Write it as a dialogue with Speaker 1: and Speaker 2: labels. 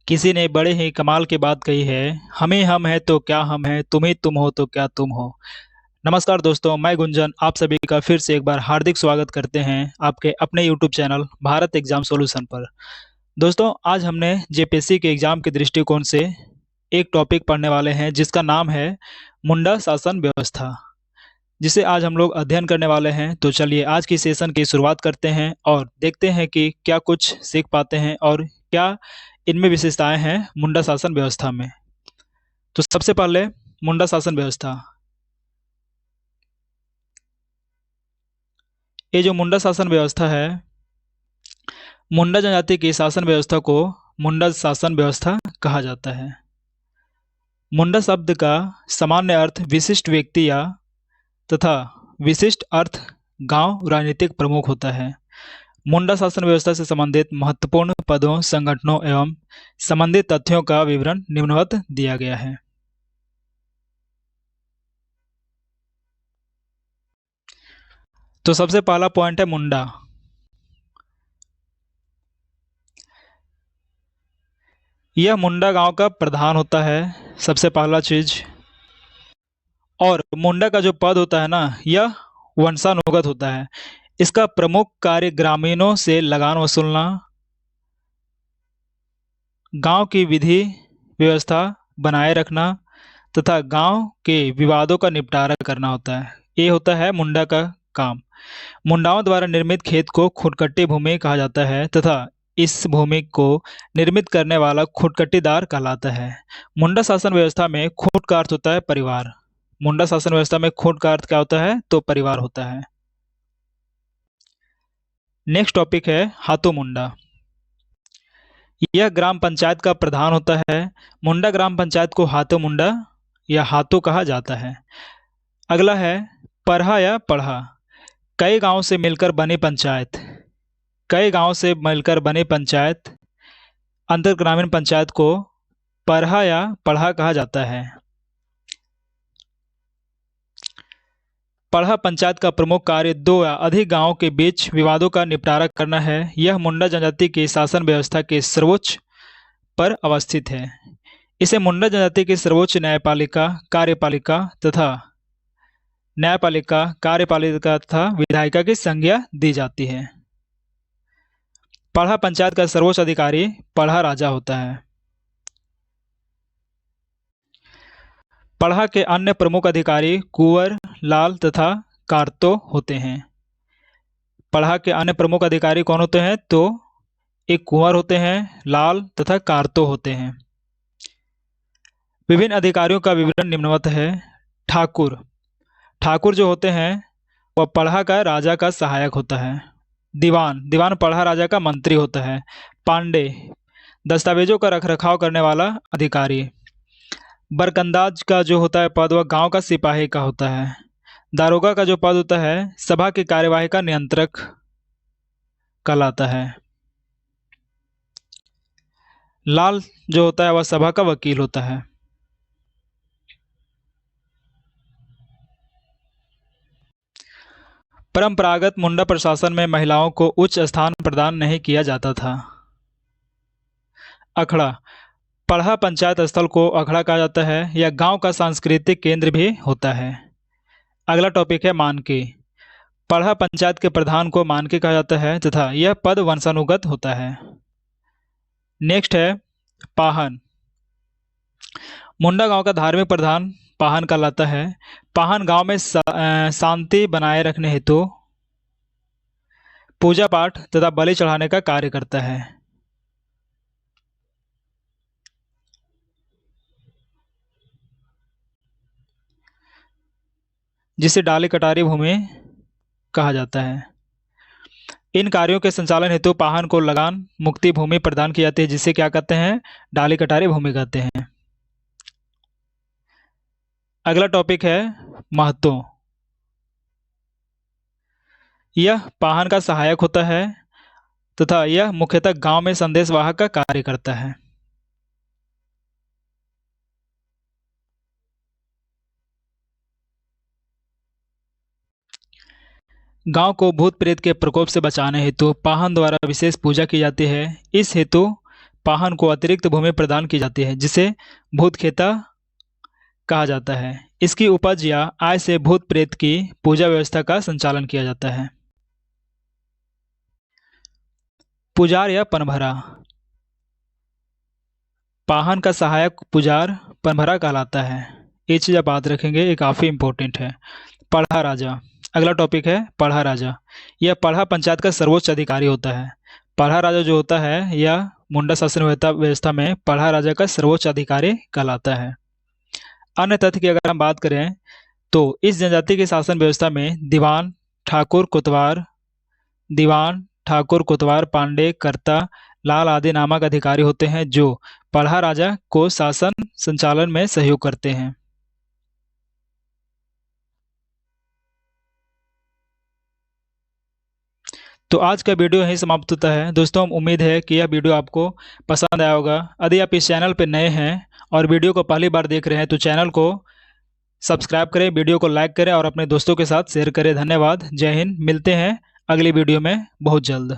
Speaker 1: किसी ने बड़े ही कमाल की बात कही है। हमें हम है तो क्या हम है, तुम्हें तुम हो तो क्या तुम हो। नमस्कार दोस्तों, मैं गुंजन आप सभी का फिर से एक बार हार्दिक स्वागत करते हैं आपके अपने YouTube channel Bharat exam solution पर। दोस्तों, आज हमने जेपीएससी के एग्जाम के दृष्टिकोण से एक टॉपिक पढ़ने वाले हैं जिसका नाम है मुंडा शासन व्यवस्था, जिसे आज हम लोग अध्ययन करने वाले हैं। तो चलिए आज की सेशन की शुरुआत करते हैं और देखते हैं कि क्या कुछ सीख पाते हैं और क्या इनमें विशेषताएं हैं मुंडा शासन व्यवस्था में। तो सबसे पहले मुंडा शासन व्यवस्था। ये जो मुंडा शासन व्यवस्था है, मुंडा जनजाति की शासन व्यवस्था को मुंडा शासन व्यवस्था कहा जाता है। मुंडा शब्द का सामान्य अर्थ विशिष्ट व्यक्ति या तथा विशिष्ट अर्थ गांव राजनीतिक प्रमुख होता है। मुंडा शासन व्यवस्था से संबंधित महत्वपूर्ण पदों, संगठनों एवं संबंधित तथ्यों का विवरण निम्नवत दिया गया है। तो सबसे पहला पॉइंट है मुंडा। यह मुंडा गांव का प्रधान होता है, सबसे पहला चीज। और मुंडा का जो पद होता है ना, यह वंशानुगत होता है। इसका प्रमुख कार्य ग्रामीणों से लगान वसूलना, गांव की विधि व्यवस्था बनाए रखना तथा गांव के विवादों का निपटारा करना होता है। ये होता है मुंडा का काम। मुंडाओं द्वारा निर्मित खेत को खुदकट्टी भूमि कहा जाता है तथा इस भूमि को निर्मित करने वाला खुदकट्टीदार कहलाता है। मुंडा शासन व्यवस्था में खूंट का अर्थ होता है परिवार। मुंडा शासन व्यवस्था में खूंट का अर्थ क्या होता है, तो परिवार होता है। नेक्स्ट टॉपिक है हाथों मुंडा। यह ग्राम पंचायत का प्रधान होता है। मुंडा ग्राम पंचायत को हाथों मुंडा या हाथों कहा जाता है। अगला है परहा या पढ़ा। कई गांव से मिलकर बनी पंचायत। कई गांव से मिलकर बनी पंचायत अंतर ग्रामीण पंचायत को परहा या पढ़ा कहा जाता है। पढ़ा पंचायत का प्रमुख कार्य दो या अधिक गांवों के बीच विवादों का निपटारा करना है। यह मुंडा जनजाति की शासन व्यवस्था के सर्वोच्च पर अवस्थित है। इसे मुंडा जनजाति की सर्वोच्च न्यायपालिका, कार्यपालिका तथा न्यायपालिका, कार्यपालिका तथा विधायिका की संज्ञा दी जाती है। पढ़ा पंचायत का सर्वोच्च अधिकारी पढ़ा राजा होता है। पढ़ा के अन्य प्रमुख अधिकारी कुंवर, लाल तथा कारतो होते हैं। पढ़ा के अन्य प्रमुख अधिकारी कौन होते हैं, तो एक कुंवर होते हैं, लाल तथा कारतो होते हैं। विभिन्न अधिकारियों का विवरण निम्नवत है। ठाकुर। ठाकुर जो होते हैं वह पढ़ा का राजा का सहायक होता है। दीवान। दीवान पढ़ा राजा का मंत्री होता है। पांडे। दस्तावेजों का रखरखाव करने वाला अधिकारी। बरकंदाज का जो होता है पद, वह गांव का सिपाही का होता है। दारोगा का जो पद होता है सभा की कार्यवाही का नियंत्रक कहलाता है। लाल जो होता है वह सभा का वकील होता है। परंपरागत मुंडा प्रशासन में महिलाओं को उच्च स्थान प्रदान नहीं किया जाता था। अखड़ा। पढ़ा पंचायत स्थल को अखड़ा कहा जाता है। यह गांव का सांस्कृतिक केंद्र भी होता है। अगला टॉपिक है मानकी। पढ़ा पंचायत के प्रधान को मानकी कहा जाता है तथा यह पद वंशानुगत होता है। नेक्स्ट है पाहन। मुंडा गांव का धार्मिक प्रधान पाहन कहलाता है। पाहन गांव में शांति बनाए रखने हेतु पूजा पाठ तथा बलि चढ़ाने का कार्य करता है। जिसे डाली कटारी भूमि कहा जाता है। इन कार्यों के संचालन हेतु पाहन को लगान मुक्ति भूमि प्रदान की जाती है, जिसे क्या कहते हैं, डाली कटारी भूमि कहते हैं। अगला टॉपिक है महतो। यह पाहन का सहायक होता है तथा यह मुख्यतः गांव में संदेशवाहक का कार्य करता है। गांव को भूत प्रेत के प्रकोप से बचाने हेतु पाहन द्वारा विशेष पूजा की जाती है। इस हेतु पाहन को अतिरिक्त भूमि प्रदान की जाती है जिसे भूतखेता कहा जाता है। इसकी उपज या आय से भूत प्रेत की पूजा व्यवस्था का संचालन किया जाता है। पुजार या पनभरा। पाहन का सहायक पुजार पनभरा कहलाता है। ये चीज़ आप याद रखेंगे, ये काफ़ी इंपॉर्टेंट है। पढ़ा राजा। अगला टॉपिक है पढ़ा राजा। यह पढ़ा पंचायत का सर्वोच्च अधिकारी होता है। पढ़ा राजा जो होता है यह मुंडा शासन व्यवस्था में पढ़ा राजा का सर्वोच्च अधिकारी कहलाता है। अन्य तथ्य की अगर हम बात करें तो इस जनजाति की शासन व्यवस्था में दीवान ठाकुर कोतवाल पांडे कर्ता लाल आदि नामक अधिकारी होते हैं जो पढ़ा राजा को शासन संचालन में सहयोग करते हैं। तो आज का वीडियो यहीं समाप्त होता है। दोस्तों, उम्मीद है कि यह वीडियो आपको पसंद आया होगा। यदि आप इस चैनल पर नए हैं और वीडियो को पहली बार देख रहे हैं तो चैनल को सब्सक्राइब करें, वीडियो को लाइक करें और अपने दोस्तों के साथ शेयर करें। धन्यवाद। जय हिंद। मिलते हैं अगली वीडियो में बहुत जल्द।